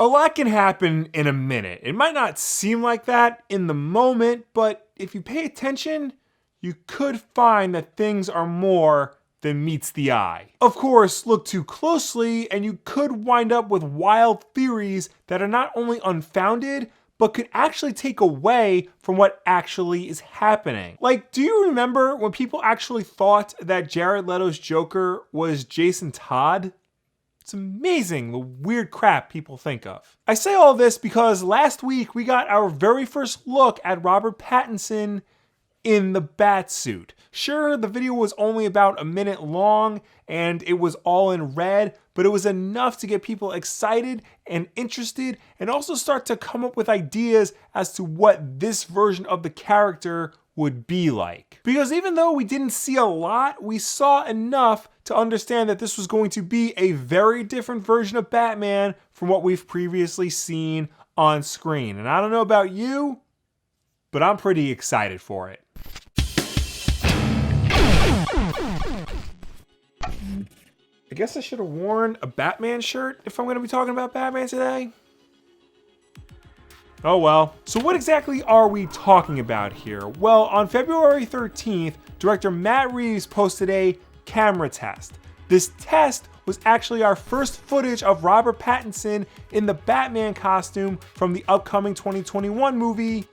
A lot can happen in a minute. It might not seem like that in the moment, but if you pay attention, you could find that things are more than meets the eye. Of course, look too closely and you could wind up with wild theories that are not only unfounded, but could actually take away from what actually is happening. Like, do you remember when people actually thought that Jared Leto's Joker was Jason Todd? It's amazing the weird crap people think of. I say all this because last week we got our very first look at Robert Pattinson in the Batsuit. Sure, the video was only about a minute long and it was all in red, but it was enough to get people excited and interested and also start to come up with ideas as to what this version of the character would be like. Because even though we didn't see a lot, we saw enough to understand that this was going to be a very different version of Batman from what we've previously seen on screen. And I don't know about you, but I'm pretty excited for it. I guess I should have worn a Batman shirt if I'm going to be talking about Batman today. Oh well. So what exactly are we talking about here? Well, on February 13th, director Matt Reeves posted a camera test. This test was actually our first footage of Robert Pattinson in the Batman costume from the upcoming 2021 movie,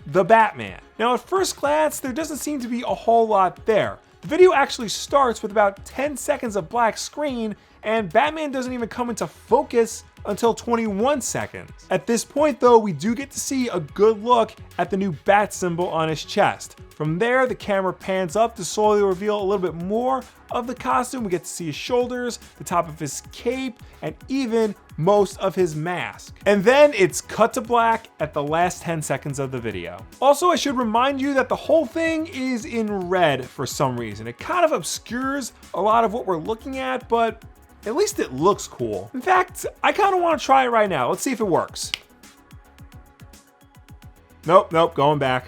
The Batman. Now at first glance, there doesn't seem to be a whole lot there. The video actually starts with about 10 seconds of black screen, and Batman doesn't even come into focus until 21 seconds. At this point though, we do get to see a good look at the new bat symbol on his chest. From there, the camera pans up to slowly reveal a little bit more of the costume. We get to see his shoulders, the top of his cape, and even most of his mask. And then it's cut to black at the last 10 seconds of the video. Also, I should remind you that the whole thing is in red for some reason. It kind of obscures a lot of what we're looking at, but at least it looks cool. In fact, I kind of want to try it right now. Let's see if it works. Nope, going back.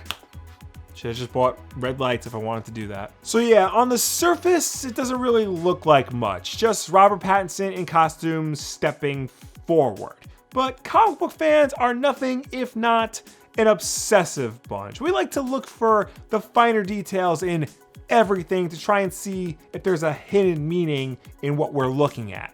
Should have just bought red lights if I wanted to do that. So yeah, on the surface, it doesn't really look like much. Just Robert Pattinson in costume stepping forward. But comic book fans are nothing if not an obsessive bunch. We like to look for the finer details in everything to try and see if there's a hidden meaning in what we're looking at.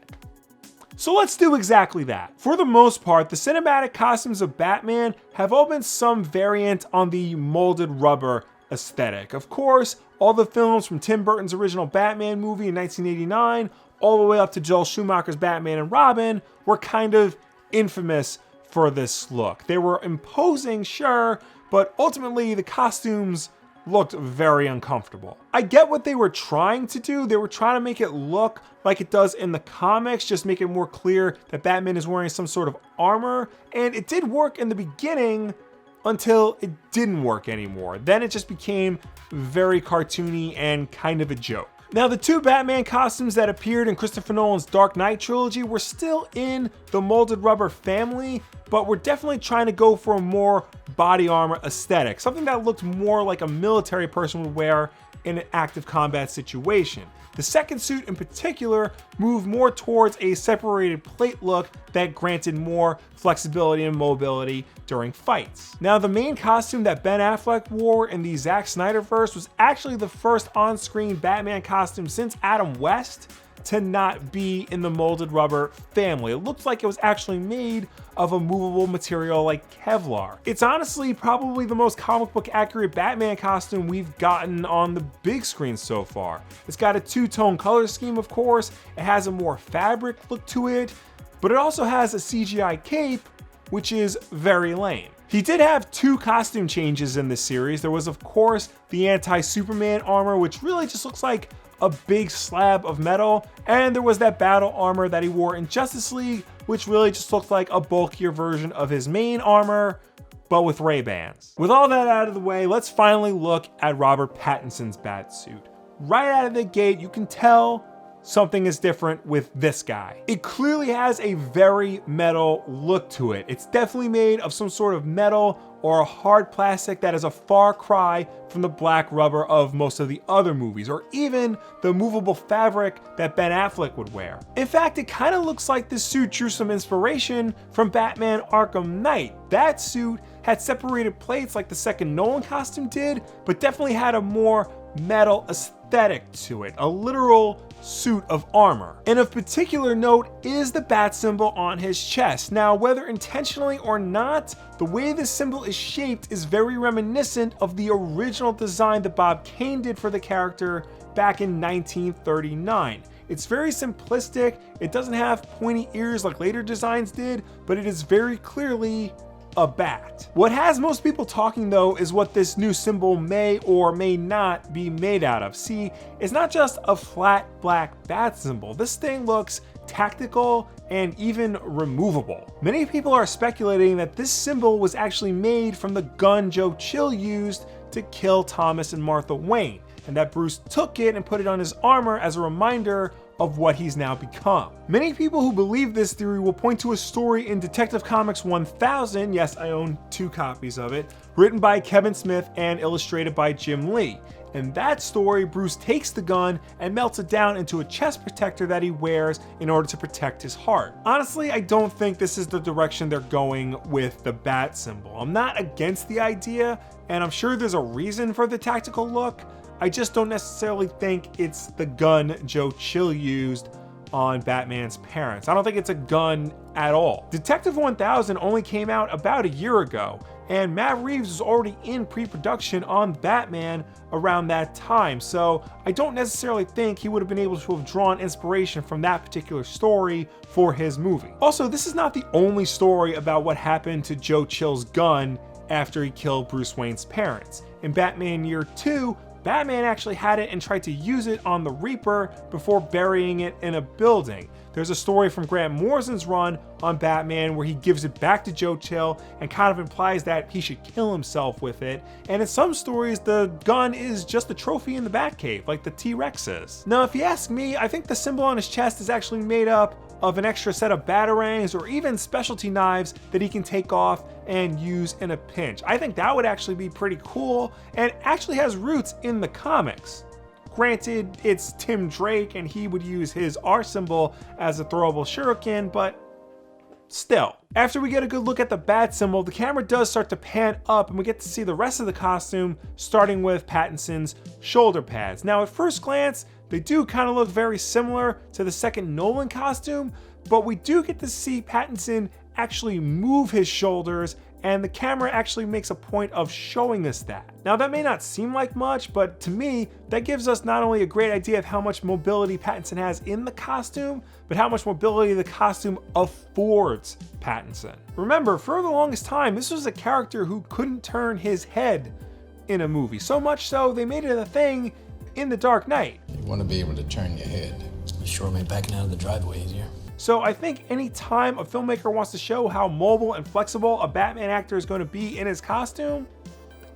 So let's do exactly that. For the most part, the cinematic costumes of Batman have all been some variant on the molded rubber aesthetic. Of course, all the films from Tim Burton's original Batman movie in 1989, all the way up to Joel Schumacher's Batman and Robin, were kind of infamous for this look. They were imposing, sure, but ultimately the costumes looked very uncomfortable. I get what they were trying to do. They were trying to make it look like it does in the comics, just make it more clear that Batman is wearing some sort of armor, and it did work in the beginning until it didn't work anymore. Then it just became very cartoony and kind of a joke. Now, the two Batman costumes that appeared in Christopher Nolan's Dark Knight trilogy were still in the molded rubber family, but we're definitely trying to go for a more body armor aesthetic, something that looked more like a military person would wear in an active combat situation. The second suit in particular moved more towards a separated plate look that granted more flexibility and mobility during fights. Now, the main costume that Ben Affleck wore in the Zack Snyderverse was actually the first on-screen Batman costume since Adam West to not be in the molded rubber family. It looks like it was actually made of a movable material like Kevlar. It's honestly probably the most comic book accurate Batman costume we've gotten on the big screen so far. It's got a two-tone color scheme, of course. It has a more fabric look to it, but it also has a CGI cape, which is very lame. He did have two costume changes in this series. There was, of course, the anti-Superman armor, which really just looks like a big slab of metal, and there was that battle armor that he wore in Justice League, which really just looked like a bulkier version of his main armor, but with Ray-Bans. With all that out of the way, let's finally look at Robert Pattinson's Batsuit. Right out of the gate, you can tell something is different with this guy. It clearly has a very metal look to it. It's definitely made of some sort of metal or a hard plastic that is a far cry from the black rubber of most of the other movies, or even the movable fabric that Ben Affleck would wear. In fact, it kind of looks like this suit drew some inspiration from Batman Arkham Knight. That suit had separated plates like the second Nolan costume did, but definitely had a more metal aesthetic to it, a literal suit of armor. And of particular note is the bat symbol on his chest. Now, whether intentionally or not, the way this symbol is shaped is very reminiscent of the original design that Bob Kane did for the character back in 1939. It's very simplistic, it doesn't have pointy ears like later designs did, but it is very clearly a bat. What has most people talking though is what this new symbol may or may not be made out of. See, it's not just a flat black bat symbol. This thing looks tactical and even removable. Many people are speculating that this symbol was actually made from the gun Joe Chill used to kill Thomas and Martha Wayne, and that Bruce took it and put it on his armor as a reminder of what he's now become. Many people who believe this theory will point to a story in Detective Comics 1000, yes, I own 2 copies of it, written by Kevin Smith and illustrated by Jim Lee. In that story, Bruce takes the gun and melts it down into a chest protector that he wears in order to protect his heart. Honestly, I don't think this is the direction they're going with the bat symbol. I'm not against the idea, and I'm sure there's a reason for the tactical look. I just don't necessarily think it's the gun Joe Chill used on Batman's parents. I don't think it's a gun at all. Detective 1000 only came out about a year ago, and Matt Reeves was already in pre-production on Batman around that time, so I don't necessarily think he would have been able to have drawn inspiration from that particular story for his movie. Also, this is not the only story about what happened to Joe Chill's gun after he killed Bruce Wayne's parents. In Batman Year 2, Batman actually had it and tried to use it on the Reaper before burying it in a building. There's a story from Grant Morrison's run on Batman where he gives it back to Joe Chill and kind of implies that he should kill himself with it. And in some stories, the gun is just a trophy in the Batcave, like the T-Rex is. Now, if you ask me, I think the symbol on his chest is actually made up of an extra set of batarangs or even specialty knives that he can take off and use in a pinch. I think that would actually be pretty cool and actually has roots in the comics. Granted, it's Tim Drake and he would use his R symbol as a throwable shuriken, but still. After we get a good look at the bat symbol, the camera does start to pan up and we get to see the rest of the costume, starting with Pattinson's shoulder pads. Now, at first glance, they do kind of look very similar to the second Nolan costume, but we do get to see Pattinson actually move his shoulders, and the camera actually makes a point of showing us that. Now, that may not seem like much, but to me, that gives us not only a great idea of how much mobility Pattinson has in the costume, but how much mobility the costume affords Pattinson. Remember, for the longest time, this was a character who couldn't turn his head in a movie. So much so, they made it a thing in The Dark Knight. You want to be able to turn your head. Sure made backing out of the driveway easier. So I think any time a filmmaker wants to show how mobile and flexible a Batman actor is going to be in his costume,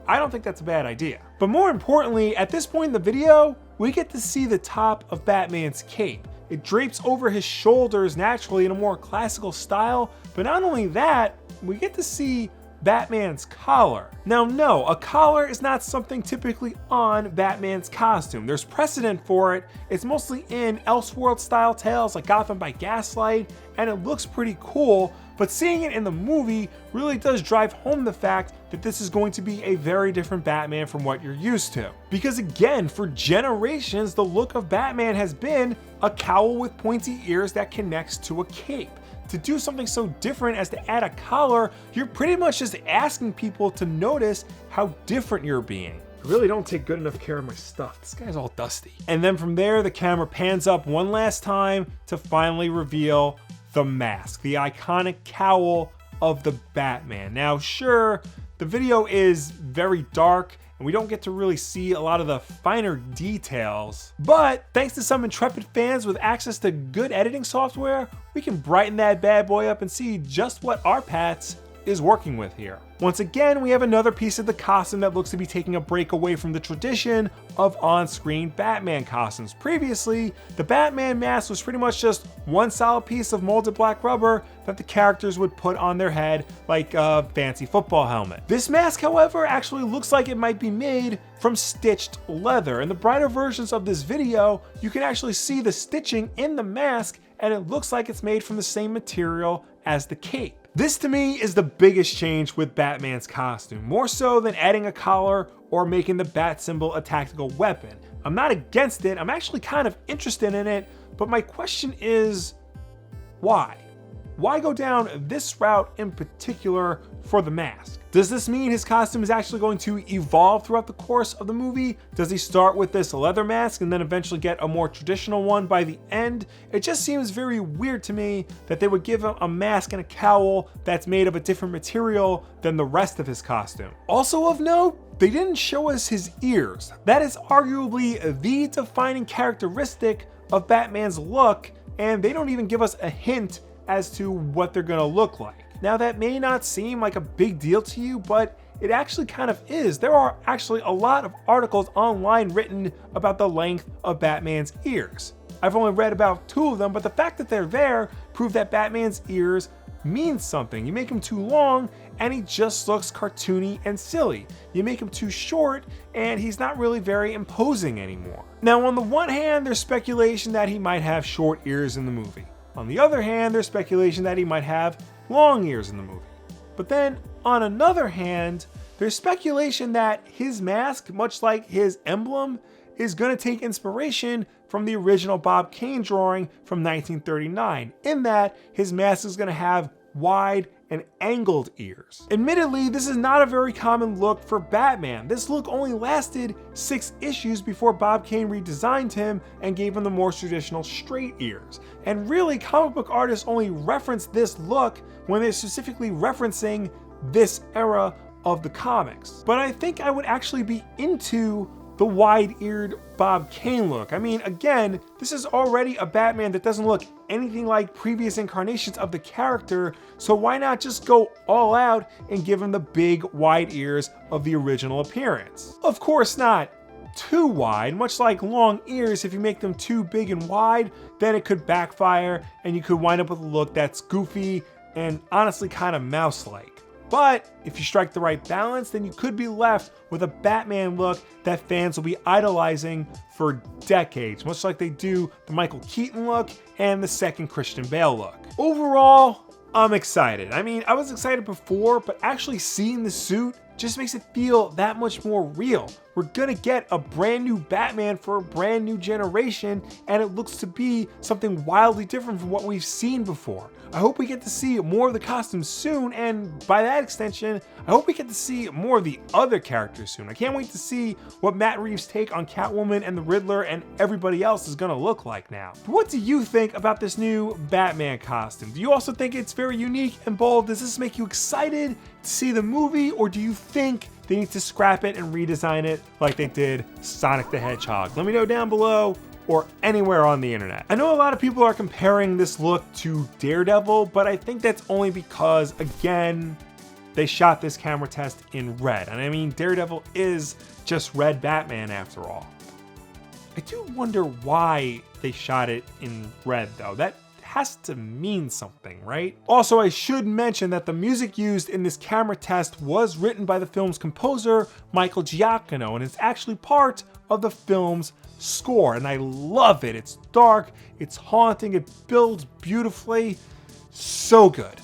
I don't think that's a bad idea. But more importantly, at this point in the video, we get to see the top of Batman's cape. It drapes over his shoulders naturally in a more classical style, but not only that, we get to see Batman's collar. Now, no, a collar is not something typically on Batman's costume. There's precedent for it. It's mostly in Elseworld style tales like Gotham by Gaslight, and it looks pretty cool, but seeing it in the movie really does drive home the fact that this is going to be a very different Batman from what you're used to. Because again, for generations, the look of Batman has been a cowl with pointy ears that connects to a cape. To do something so different as to add a collar, you're pretty much just asking people to notice how different you're being. I really don't take good enough care of my stuff. This guy's all dusty. And then from there, the camera pans up one last time to finally reveal the mask, the iconic cowl of the Batman. Now, sure, the video is very dark and we don't get to really see a lot of the finer details, but thanks to some intrepid fans with access to good editing software, we can brighten that bad boy up and see just what our Pats is working with here. Once again, we have another piece of the costume that looks to be taking a break away from the tradition of on-screen Batman costumes. Previously, the Batman mask was pretty much just one solid piece of molded black rubber that the characters would put on their head like a fancy football helmet. This mask, however, actually looks like it might be made from stitched leather. In the brighter versions of this video, you can actually see the stitching in the mask, and it looks like it's made from the same material as the cape. This to me is the biggest change with Batman's costume, more so than adding a collar or making the bat symbol a tactical weapon. I'm not against it, I'm actually kind of interested in it, but my question is, why? Why go down this route in particular for the mask? Does this mean his costume is actually going to evolve throughout the course of the movie? Does he start with this leather mask and then eventually get a more traditional one by the end? It just seems very weird to me that they would give him a mask and a cowl that's made of a different material than the rest of his costume. Also of note, they didn't show us his ears. That is arguably the defining characteristic of Batman's look, and they don't even give us a hint as to what they're gonna look like. Now that may not seem like a big deal to you, but it actually kind of is. There are actually a lot of articles online written about the length of Batman's ears. I've only read about 2 of them, but the fact that they're there prove that Batman's ears means something. You make him too long and he just looks cartoony and silly. You make him too short and he's not really very imposing anymore. Now on the one hand, there's speculation that he might have short ears in the movie. On the other hand, there's speculation that he might have long ears in the movie. But then, on another hand, there's speculation that his mask, much like his emblem, is going to take inspiration from the original Bob Kane drawing from 1939, in that his mask is going to have wide and angled ears. Admittedly, this is not a very common look for Batman. This look only lasted 6 issues before Bob Kane redesigned him and gave him the more traditional straight ears. And really, comic book artists only reference this look when they're specifically referencing this era of the comics. But I think I would actually be into the wide-eared Bob Kane look. I mean, again, this is already a Batman that doesn't look anything like previous incarnations of the character, so why not just go all out and give him the big wide ears of the original appearance? Of course not too wide. Much like long ears, if you make them too big and wide, then it could backfire and you could wind up with a look that's goofy and honestly kind of mouse-like. But if you strike the right balance, then you could be left with a Batman look that fans will be idolizing for decades, much like they do the Michael Keaton look and the second Christian Bale look. Overall, I'm excited. I mean, I was excited before, but actually seeing the suit just makes it feel that much more real. We're gonna get a brand new Batman for a brand new generation, and it looks to be something wildly different from what we've seen before. I hope we get to see more of the costumes soon, and by that extension, I hope we get to see more of the other characters soon. I can't wait to see what Matt Reeves' take on Catwoman and the Riddler and everybody else is gonna look like now. But what do you think about this new Batman costume? Do you also think it's very unique and bold? Does this make you excited to see the movie, or do you think they need to scrap it and redesign it like they did Sonic the Hedgehog? Let me know down below or anywhere on the internet. I know a lot of people are comparing this look to Daredevil, but I think that's only because, again, they shot this camera test in red. And I mean, Daredevil is just red Batman after all. I do wonder why they shot it in red though. That has to mean something, right? Also, I should mention that the music used in this camera test was written by the film's composer, Michael Giacchino, and it's actually part of the film's score, and I love it. It's dark, it's haunting, it builds beautifully. So good.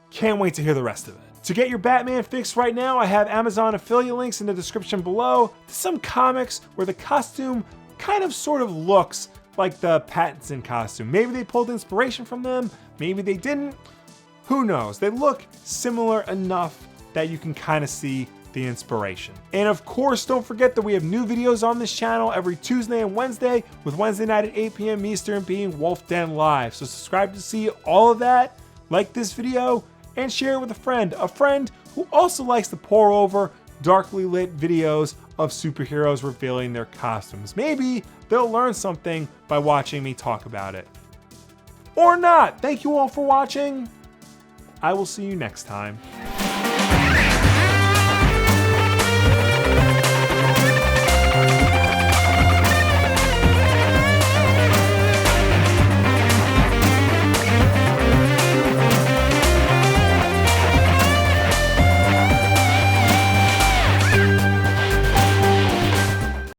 Can't wait to hear the rest of it. To get your Batman fix right now, I have Amazon affiliate links in the description below to some comics where the costume kind of sort of looks like the Pattinson costume. Maybe they pulled inspiration from them, maybe they didn't. Who knows? They look similar enough that you can kind of see the inspiration. And of course, don't forget that we have new videos on this channel every Tuesday and Wednesday, with Wednesday night at 8 p.m. Eastern being Wulff Den Live. So subscribe to see all of that, like this video, and share it with a friend who also likes to pore over darkly lit videos of superheroes revealing their costumes. Maybe they'll learn something by watching me talk about it. Or not. Thank you all for watching. I will see you next time.